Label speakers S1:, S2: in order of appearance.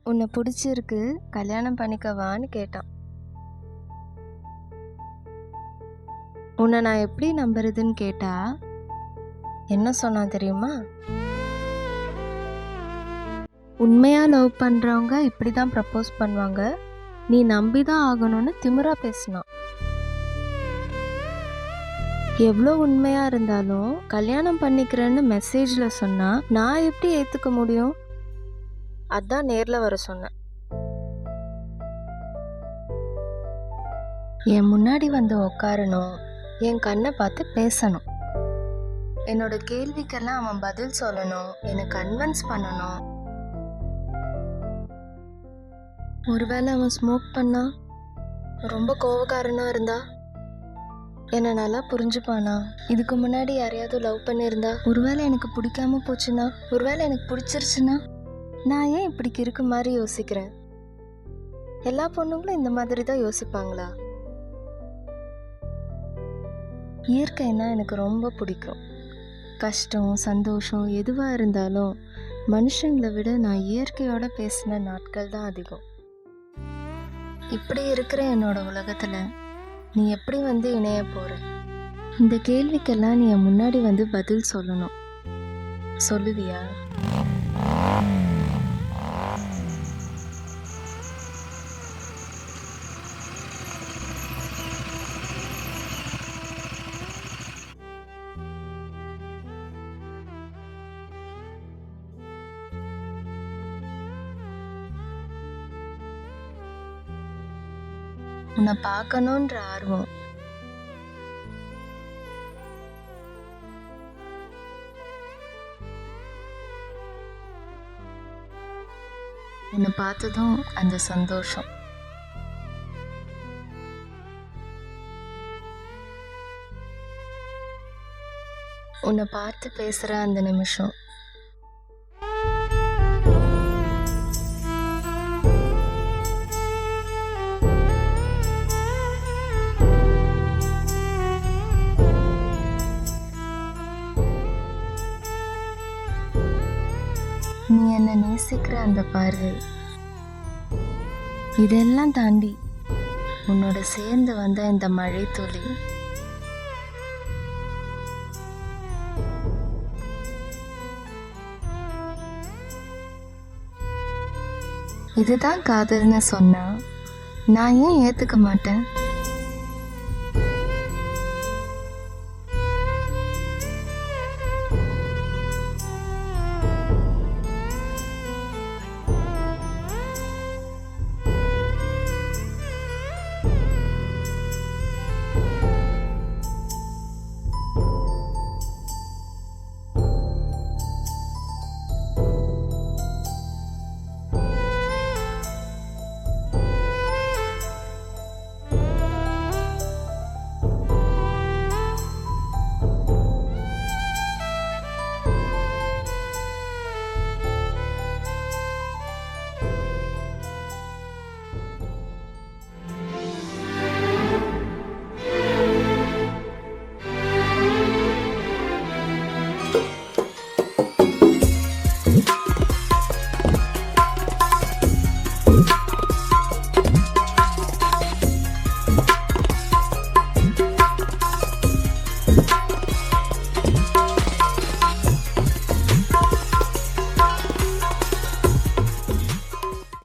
S1: உன்னை பிடிச்சிருக்கு, கல்யாணம் பண்ணிக்கவான்னு கேட்டான். உன்னை நான் எப்படி நம்புறதுன்னு கேட்டா என்ன சொன்னான் தெரியுமா? உண்மையாக லவ் பண்ணுறவங்க இப்படி தான் ப்ரப்போஸ் பண்ணுவாங்க, நீ நம்பி தான் ஆகணும்னு திமிரா பேசினான். எவ்வளோ உண்மையாக இருந்தாலும் கல்யாணம் பண்ணிக்கிறேன்னு மெசேஜில் சொன்னால் நான் எப்படி ஏற்றுக்க முடியும்? அதான் நேரில் வர சொன்னேன். என் முன்னாடி வந்து உட்காரணும், என் கண்ணை பார்த்து பேசணும், என்னோட கேள்விக்கெல்லாம் அவன் பதில் சொல்லணும், என்னை கன்வின்ஸ் பண்ணணும். ஒருவேளை அவன் ஸ்மோக் பண்ணா, ரொம்ப கோவக்காரனா இருந்தா, என்னை நல்லா புரிஞ்சுப்பானா? இதுக்கு முன்னாடி யாரையாவது லவ் பண்ணியிருந்தா, ஒருவேளை எனக்கு பிடிக்காம போச்சுன்னா, ஒருவேளை எனக்கு பிடிச்சிருச்சுன்னா, நான் ஏன் இப்படி இருக்க மாதிரி யோசிக்கிறேன்? எல்லா பொண்ணுங்களும் இந்த மாதிரி தான் யோசிப்பாங்களா? இயற்கைன்னா எனக்கு ரொம்ப பிடிக்கும். கஷ்டம் சந்தோஷம் எதுவாக இருந்தாலும் மனுஷங்களை விட நான் இயற்கையோட பேசின நாட்கள் தான் அதிகம். இப்படி இருக்கிற என்னோட உலகத்தில் நீ எப்படி வந்து இணைய போற? இந்த கேள்விக்கெல்லாம் நீ என் முன்னாடி வந்து பதில் சொல்லணும். சொல்லுவியா? உன்னை பார்க்கணுன்ற ஆர்வம் உன்னை பார்த்ததும் அந்த சந்தோஷம், உன்னை பார்த்து பேசுற அந்த நிமிஷம், நீ என்னை நேசிக்கிற அந்த பார்வை, இதெல்லாம் தாண்டி உன்னோட சேர்ந்து வந்த இந்த மழை துளி, இதுதான் காதல்னு சொன்னா நான் ஏன் ஏத்துக்க மாட்டேன்?